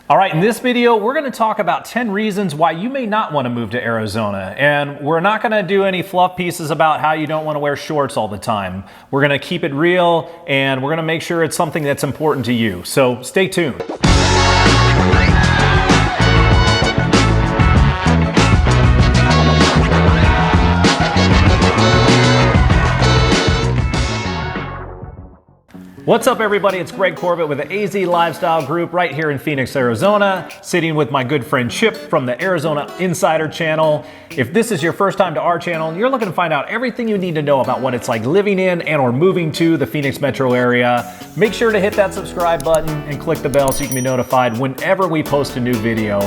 All right, in this video, we're gonna talk about 10 reasons why you may not wanna move to Arizona. And we're not gonna do any fluff pieces about how you don't wanna wear shorts all the time. We're gonna keep it real, and we're gonna make sure it's something that's important to you. So stay tuned. What's up, everybody? It's Greg Corbett with the AZ Lifestyle Group right here in Phoenix, Arizona, sitting with my good friend Chip from the Arizona Insider channel. If this is your first time to our channel and you're looking to find out everything you need to know about what it's like living in and or moving to the Phoenix metro area, make sure to hit that subscribe button and click the bell so you can be notified whenever we post a new video.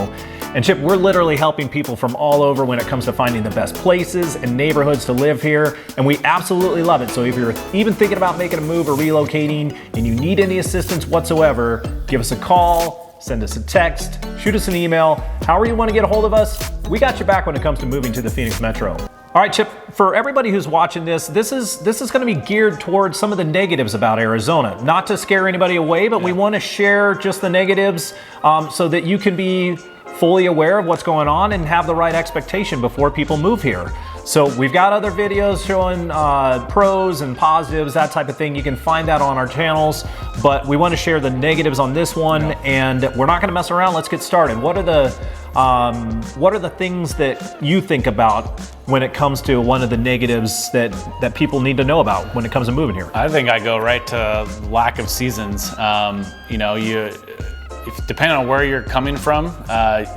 And Chip, we're literally helping people from all over when it comes to finding the best places and neighborhoods to live here, and we absolutely love it. So if you're even thinking about making a move or relocating and you need any assistance whatsoever, give us a call, send us a text, shoot us an email, however you want to get a hold of us. We got your back when it comes to moving to the Phoenix metro. All right, Chip, for everybody who's watching this is going to be geared towards some of the negatives about Arizona. Not to scare anybody away, but we want to share just the negatives so that you can be fully aware of what's going on and have the right expectation before people move here. So we've got other videos showing pros and positives, that type of thing. You can find that on our channels, but we want to share the negatives on this one, and we're not going to mess around. Let's get started. What are the things that you think about when it comes to one of the negatives that people need to know about when it comes to moving here? I think I go right to lack of seasons. If depending on where you're coming from,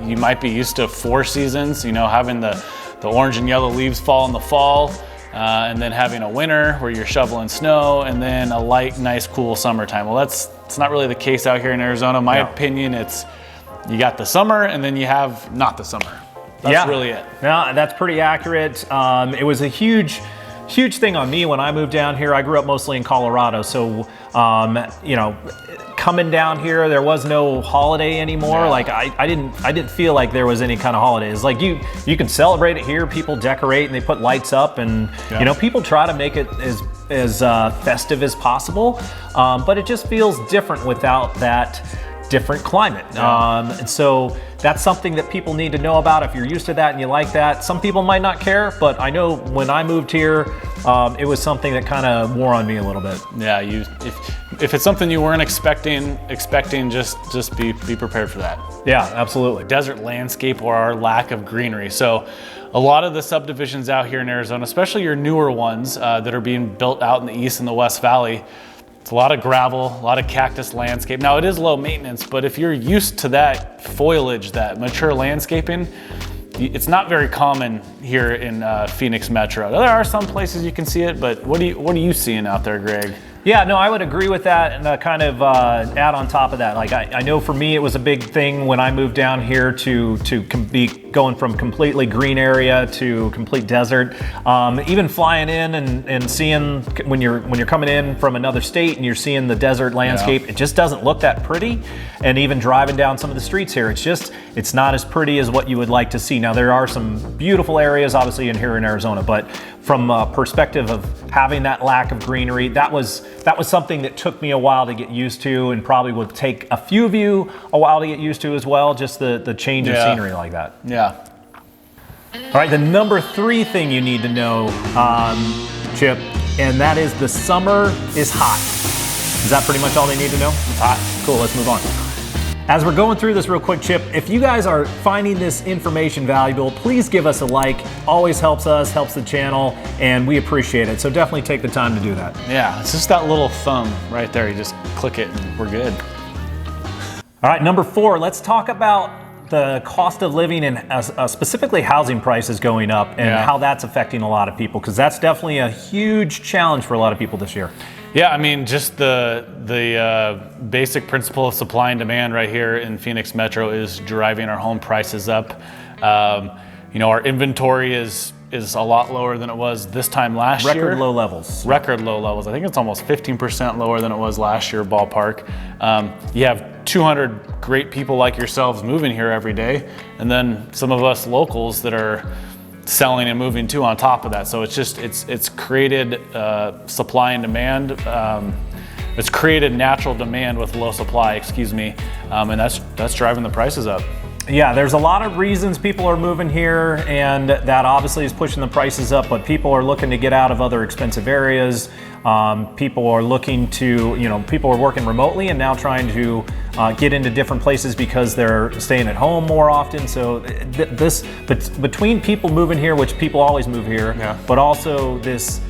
you might be used to 4 seasons, having the orange and yellow leaves fall in the fall, and then having a winter where you're shoveling snow, and then a light, nice, cool summertime. Well, it's not really the case out here in Arizona. In my opinion, you got the summer and then you have not the summer. That's really it. No, that's pretty accurate. It was a huge thing on me when I moved down here. I grew up mostly in Colorado, so coming down here, there was no holiday anymore. Like I didn't feel like there was any kind of holidays. Like you can celebrate it here. People decorate and they put lights up, and people try to make it as festive as possible. But it just feels different without that different climate. And so that's something that people need to know about. If you're used to that and you like that, some people might not care, but I know when I moved here, it was something that kind of wore on me a little bit. Yeah, if it's something you weren't expecting, just be prepared for that. Yeah, absolutely. Desert landscape or our lack of greenery. So a lot of the subdivisions out here in Arizona, especially your newer ones that are being built out in the East and the West Valley, it's a lot of gravel, a lot of cactus landscape. Now it is low maintenance, but if you're used to that foliage, that mature landscaping, it's not very common here in Phoenix Metro. There are some places you can see it, but what are you seeing out there, Greg? Yeah, no, I would agree with that, and kind of add on top of that. Like I know for me, it was a big thing when I moved down here to be going from completely green area to complete desert. Even flying in and seeing when you're coming in from another state and you're seeing the desert landscape, it just doesn't look that pretty. And even driving down some of the streets here, it's not as pretty as what you would like to see. Now there are some beautiful areas, obviously, in here in Arizona, but from a perspective of having that lack of greenery, that was something that took me a while to get used to, and probably would take a few of you a while to get used to as well, just the change of scenery like that. Yeah. All right, the number 3 thing you need to know, Chip, and that is the summer is hot. Is that pretty much all they need to know? It's hot. Cool, let's move on. As we're going through this real quick, Chip, if you guys are finding this information valuable, please give us a like. Always helps us, helps the channel, and we appreciate it. So definitely take the time to do that. Yeah, it's just that little thumb right there. You just click it and we're good. All right, number 4, let's talk about the cost of living and specifically housing prices going up and how that's affecting a lot of people, because that's definitely a huge challenge for a lot of people this year. Yeah, I mean, just the basic principle of supply and demand right here in Phoenix Metro is driving our home prices up. Our inventory is a lot lower than it was this time last year. Record low levels. Record low levels. I think it's almost 15% lower than it was last year, ballpark. You have 200 great people like yourselves moving here every day, and then some of us locals that are selling and moving too on top of that. So it's created supply and demand it's created natural demand with low supply, excuse me, and that's driving the prices up. Yeah, there's a lot of reasons people are moving here, and that obviously is pushing the prices up, but people are looking to get out of other expensive areas. People are looking to, people are working remotely and now trying to get into different places because they're staying at home more often. So between people moving here, which people always move here, but also this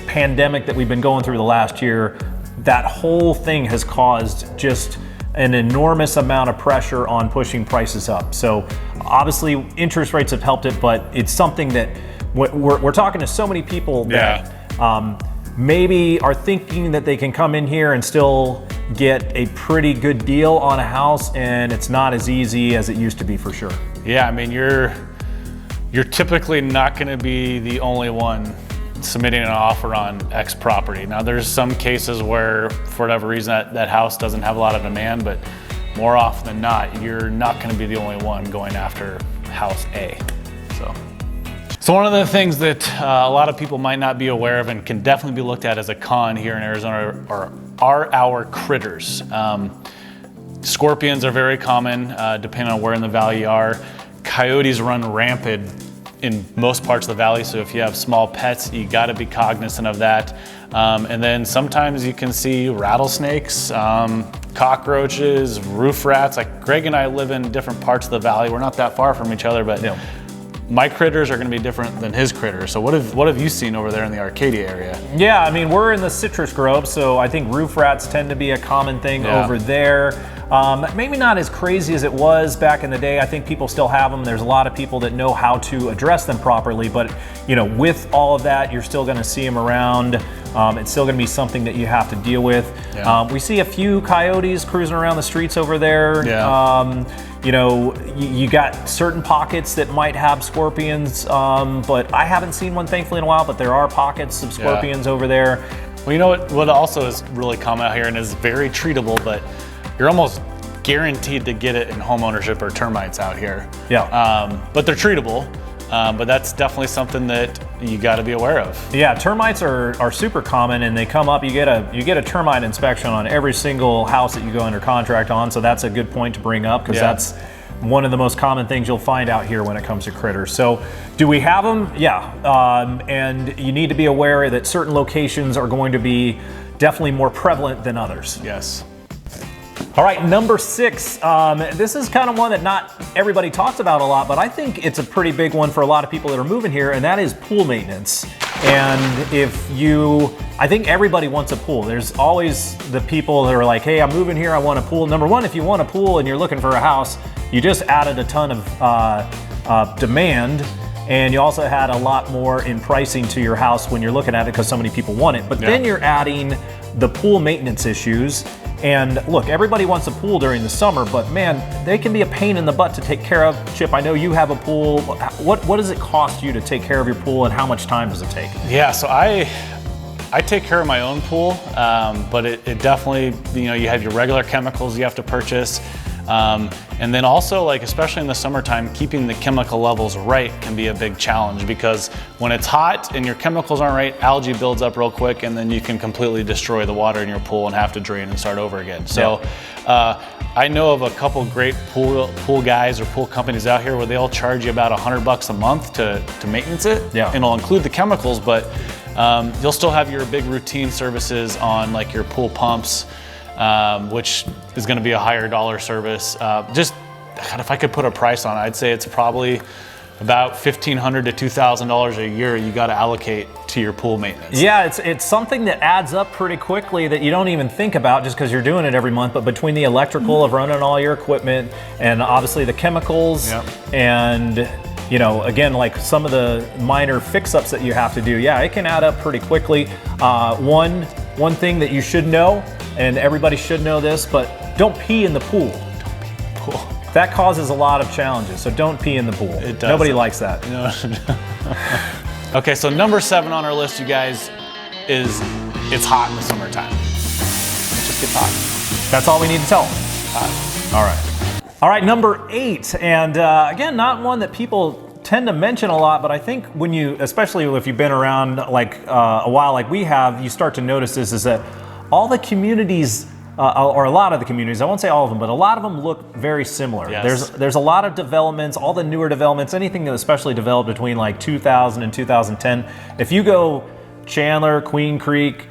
pandemic that we've been going through the last year, that whole thing has caused just an enormous amount of pressure on pushing prices up. So obviously interest rates have helped it, but it's something that we're talking to so many people that maybe are thinking that they can come in here and still get a pretty good deal on a house, and it's not as easy as it used to be for sure. Yeah, I mean, you're typically not gonna be the only one submitting an offer on X property. Now there's some cases where for whatever reason that house doesn't have a lot of demand, but more often than not, you're not gonna be the only one going after house A. So one of the things that a lot of people might not be aware of and can definitely be looked at as a con here in Arizona are our critters. Scorpions are very common depending on where in the valley you are. Coyotes run rampant in most parts of the valley, so if you have small pets, you got to be cognizant of that. And then sometimes you can see rattlesnakes, cockroaches, roof rats. Like Greg and I live in different parts of the valley. We're not that far from each other, but my critters are going to be different than his critters. So what have you seen over there in the Arcadia area? Yeah, I mean, we're in the citrus grove, so I think roof rats tend to be a common thing over there. Maybe not as crazy as it was back in the day. I think people still have them. There's a lot of people that know how to address them properly, but with all of that, you're still going to see them around. It's still going to be something that you have to deal with. We see a few coyotes cruising around the streets over there. You got certain pockets that might have scorpions, but I haven't seen one thankfully in a while, but there are pockets of scorpions over there. Well, you know what also is really common out here and is very treatable, but you're almost guaranteed to get it in home ownership or termites out here. But they're treatable. But that's definitely something that you got to be aware of. Yeah, termites are super common, and they come up. You get a termite inspection on every single house that you go under contract on. So that's a good point to bring up, because that's one of the most common things you'll find out here when it comes to critters. So do we have them? Yeah, and you need to be aware that certain locations are going to be definitely more prevalent than others. Yes. All right, number 6. This is kind of one that not everybody talks about a lot, but I think it's a pretty big one for a lot of people that are moving here, and that is pool maintenance. And I think everybody wants a pool. There's always the people that are like, hey, I'm moving here, I want a pool. Number one, if you want a pool and you're looking for a house, you just added a ton of demand, and you also had a lot more in pricing to your house when you're looking at it because so many people want it. But then you're adding the pool maintenance issues. And look, everybody wants a pool during the summer, but man, they can be a pain in the butt to take care of. Chip, I know you have a pool. What does it cost you to take care of your pool, and how much time does it take? Yeah, so I take care of my own pool, but it definitely, you have your regular chemicals you have to purchase. And then also, especially in the summertime, keeping the chemical levels right can be a big challenge, because when it's hot and your chemicals aren't right, algae builds up real quick, and then you can completely destroy the water in your pool and have to drain and start over again. So I know of a couple great pool guys or pool companies out here where they'll charge you about $100 a month to maintenance it. And it'll include the chemicals, but you'll still have your big routine services on your pool pumps, which is going to be a higher dollar service. If I could put a price on it, I'd say it's probably about $1,500 to $2,000 a year you got to allocate to your pool maintenance. Yeah, it's something that adds up pretty quickly that you don't even think about just because you're doing it every month. But between the electrical of running all your equipment, and obviously the chemicals, and again, some of the minor fix-ups that you have to do, it can add up pretty quickly. One thing that you should know, and everybody should know this, but don't pee in the pool. Don't pee in the pool. That causes a lot of challenges, so don't pee in the pool. It does. Nobody likes that. No. Okay, so number 7 on our list, you guys, is it's hot in the summertime. It just gets hot. That's all we need to tell them. Hot. All right. All right, number 8, and again, not one that people tend to mention a lot, but I think when you, especially if you've been around like a while like we have, you start to notice this, is that all the communities, or a lot of the communities, I won't say all of them, but a lot of them look very similar. Yes. There's a lot of developments, all the newer developments, anything that especially developed between like 2000 and 2010. If you go Chandler, Queen Creek,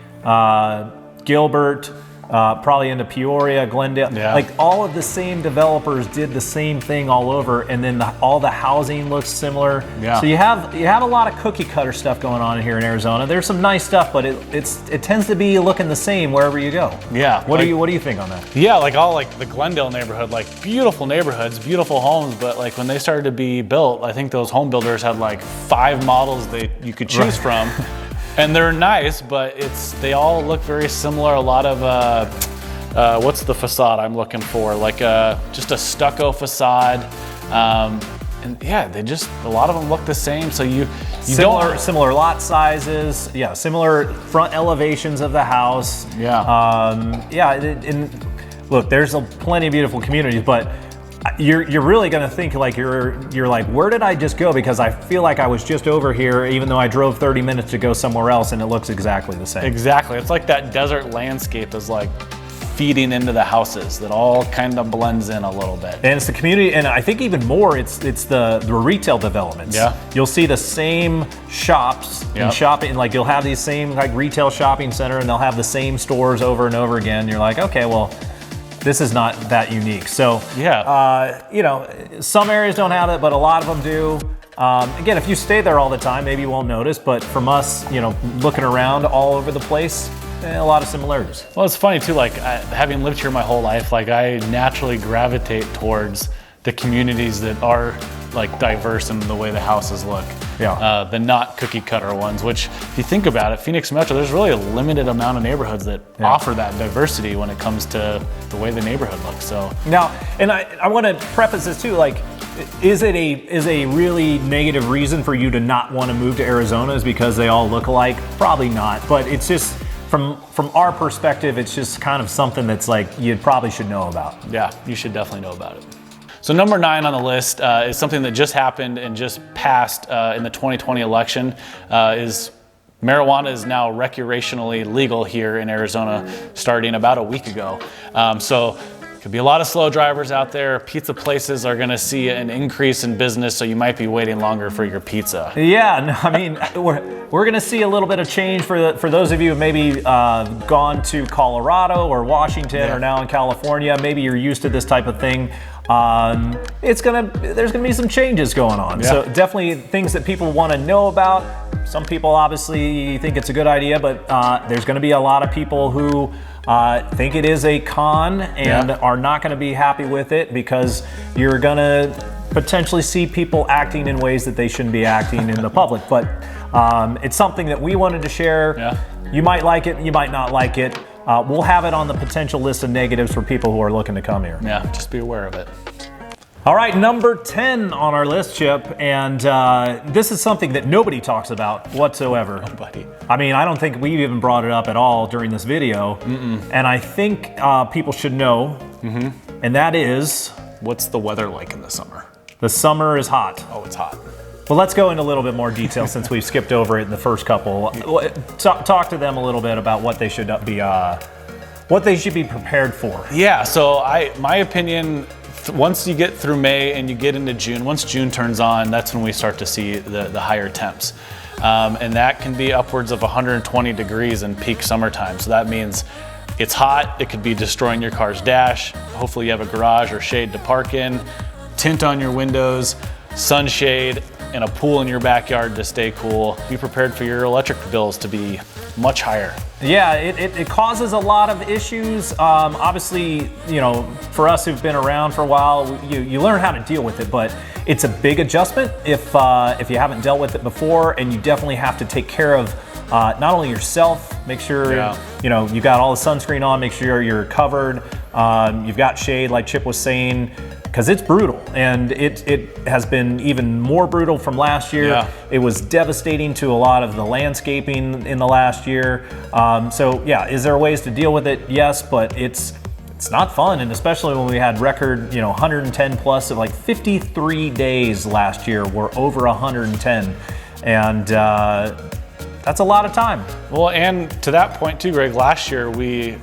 Gilbert, probably into Peoria, Glendale, like all of the same developers did the same thing all over, and then all the housing looks similar. Yeah. So you have a lot of cookie cutter stuff going on here in Arizona. There's some nice stuff, but it tends to be looking the same wherever you go. Yeah. What do you think on that? Yeah, like all like the Glendale neighborhood, like beautiful neighborhoods, beautiful homes, but like when they started to be built, I think those home builders had like 5 models you could choose from. And they're nice, but they all look very similar. A lot of, what's the facade I'm looking for? Like just a stucco facade. And yeah, a lot of them look the same. So you similar lot sizes, yeah, similar front elevations of the house. Yeah. And look, there's plenty of beautiful communities, but you're really gonna think like you're like, where did I just go? Because I feel like I was just over here, even though I drove 30 minutes to go somewhere else, and it looks exactly the same. Exactly. It's like that desert landscape is like feeding into the houses. That all kind of blends in a little bit. And it's the community, and I think even more, it's the retail developments. Yeah. You'll see the same shops and shopping, like you'll have these same like retail shopping center, and they'll have the same stores over and over again. You're like, okay, well, this is not that unique. So, some areas don't have it, but a lot of them do. Again, if you stay there all the time, maybe you won't notice, but from us, looking around all over the place, a lot of similarities. Well, it's funny too, like having lived here my whole life, like I naturally gravitate towards the communities that are like diverse in the way the houses look. Yeah. The not cookie cutter ones, which if you think about it, Phoenix Metro, there's really a limited amount of neighborhoods that offer that diversity when it comes to the way the neighborhood looks. So now, and I want to preface this too, like, is a really negative reason for you to not want to move to Arizona is because they all look alike? Probably not, but it's just from our perspective, it's just kind of something that's like you probably should know about. Yeah, you should definitely know about it. So number 9 on the list is something that just happened and just passed in the 2020 election. Is marijuana is now recreationally legal here in Arizona starting about a week ago. So could be a lot of slow drivers out there. Pizza places are gonna see an increase in business, so you might be waiting longer for your pizza. Yeah, no, I mean, we're gonna see a little bit of change for those of you who maybe gone to Colorado or Washington or now in California. Maybe you're used to this type of thing. There's gonna be some changes going on. Yeah. So definitely things that people want to know about. Some people obviously think it's a good idea, but there's gonna be a lot of people who think it is a con and are not gonna be happy with it, because you're gonna potentially see people acting in ways that they shouldn't be acting in the public. But it's something that we wanted to share. Yeah. You might like it, you might not like it. We'll have it on the potential list of negatives for people who are looking to come here. Yeah, just be aware of it. All right, number 10 on our list, Chip, and this is something that nobody talks about whatsoever. Nobody. I mean, I don't think we've even brought it up at all during this video, and I think people should know, and that is... What's the weather like in the summer? The summer is hot. Oh, it's hot. Well, let's go into a little bit more detail since we've skipped over it in the first couple. Talk to them a little bit about what they should be prepared for. Yeah, so my opinion, once you get through May and you get into June, once June turns on, that's when we start to see the higher temps. And that can be upwards of 120 degrees in peak summertime. So that means it's hot, it could be destroying your car's dash. Hopefully you have a garage or shade to park in, tint on your windows, sunshade, and a pool in your backyard to stay cool. Be prepared for your electric bills to be much higher. Yeah, it causes a lot of issues. Obviously, for us who've been around for a while, you learn how to deal with it, but it's a big adjustment if you haven't dealt with it before, and you definitely have to take care of not only yourself, make sure you got all the sunscreen on, make sure you're covered, you've got shade like Chip was saying, because it's brutal, and it has been even more brutal from last year. Yeah. It was devastating to a lot of the landscaping in the last year. So yeah, is there ways to deal with it? Yes, but it's it's not fun, and especially when we had record, 110 plus of like 53 days last year were over 110, and that's a lot of time. Well, and to that point too, Greg, last year we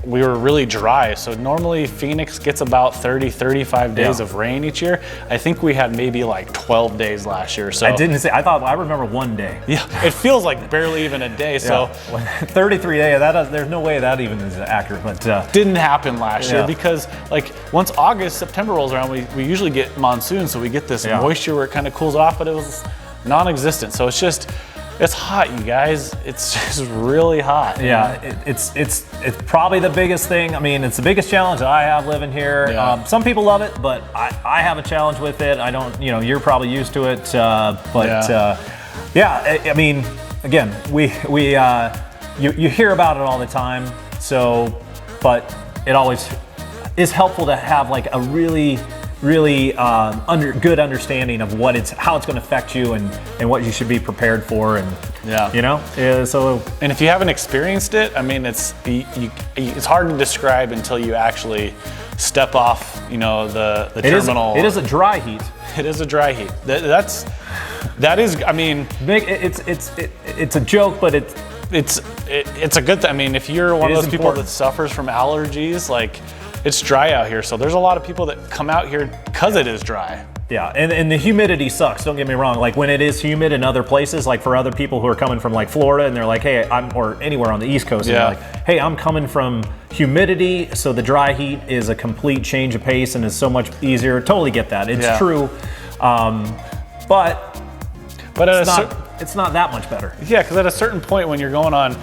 were really dry. So normally Phoenix gets about 35 days of rain each year. I think we had maybe like 12 days last year. So I remember one day. Yeah, it feels like barely even a day. So 33 days, there's no way that even is accurate, but didn't happen last year because like once August, September rolls around, we usually get monsoon. So we get this moisture where it kind of cools off, but it was non-existent. So it's hot, you guys. It's just really hot. Yeah, it's probably the biggest thing. I mean, it's the biggest challenge that I have living here. Yeah. Some people love it, but I have a challenge with it. I don't, you're probably used to it. I mean, again, you hear about it all the time. So, but it always is helpful to have like a really good understanding of how it's going to affect you and what you should be prepared for, and so. And if you haven't experienced it, I mean, it's hard to describe until you actually step off, the terminal. It is a dry heat. It is a dry heat. That is. I mean, it's a joke, but it's a good thing. I mean, if you're one of those people that suffers from allergies, like. It's dry out here, so there's a lot of people that come out here because it is dry. Yeah, and the humidity sucks, don't get me wrong. Like when it is humid in other places, like for other people who are coming from like Florida and they're like, hey, or anywhere on the East Coast, and they're like, hey, I'm coming from humidity, so the dry heat is a complete change of pace and is so much easier. Totally get that, it's true. But it's not that much better. Yeah, because at a certain point when you're going on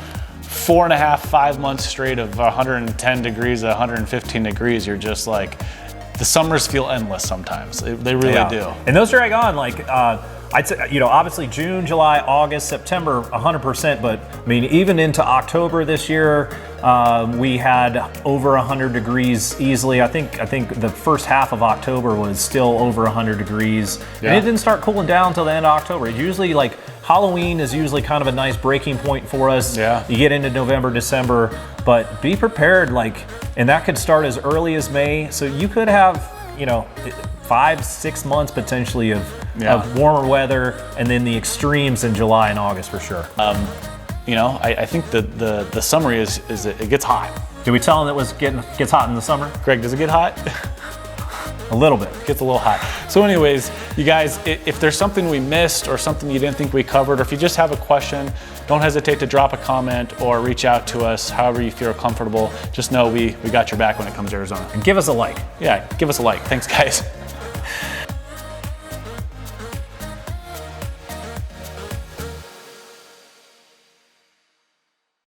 4.5, 5 months straight of 110 degrees, 115 degrees, you're just like, the summers feel endless sometimes. They really do. And those drag on like, I'd say, obviously June, July, August, September, 100%, but I mean, even into October this year, we had over 100 degrees easily. I think the first half of October was still over 100 degrees. And it didn't start cooling down until the end of October. It's usually like, Halloween is usually kind of a nice breaking point for us. Yeah. You get into November, December, but be prepared, and that could start as early as May. So you could have, 5-6 months potentially of warmer weather, and then the extremes in July and August for sure. I think the summary is it gets hot. Did we tell them it gets hot in the summer? Greg, does it get hot? A little bit. It gets a little hot. So anyways, you guys, if there's something we missed or something you didn't think we covered, or if you just have a question, don't hesitate to drop a comment or reach out to us however you feel comfortable. Just know we got your back when it comes to Arizona. And give us a like. Yeah, give us a like. Thanks, guys.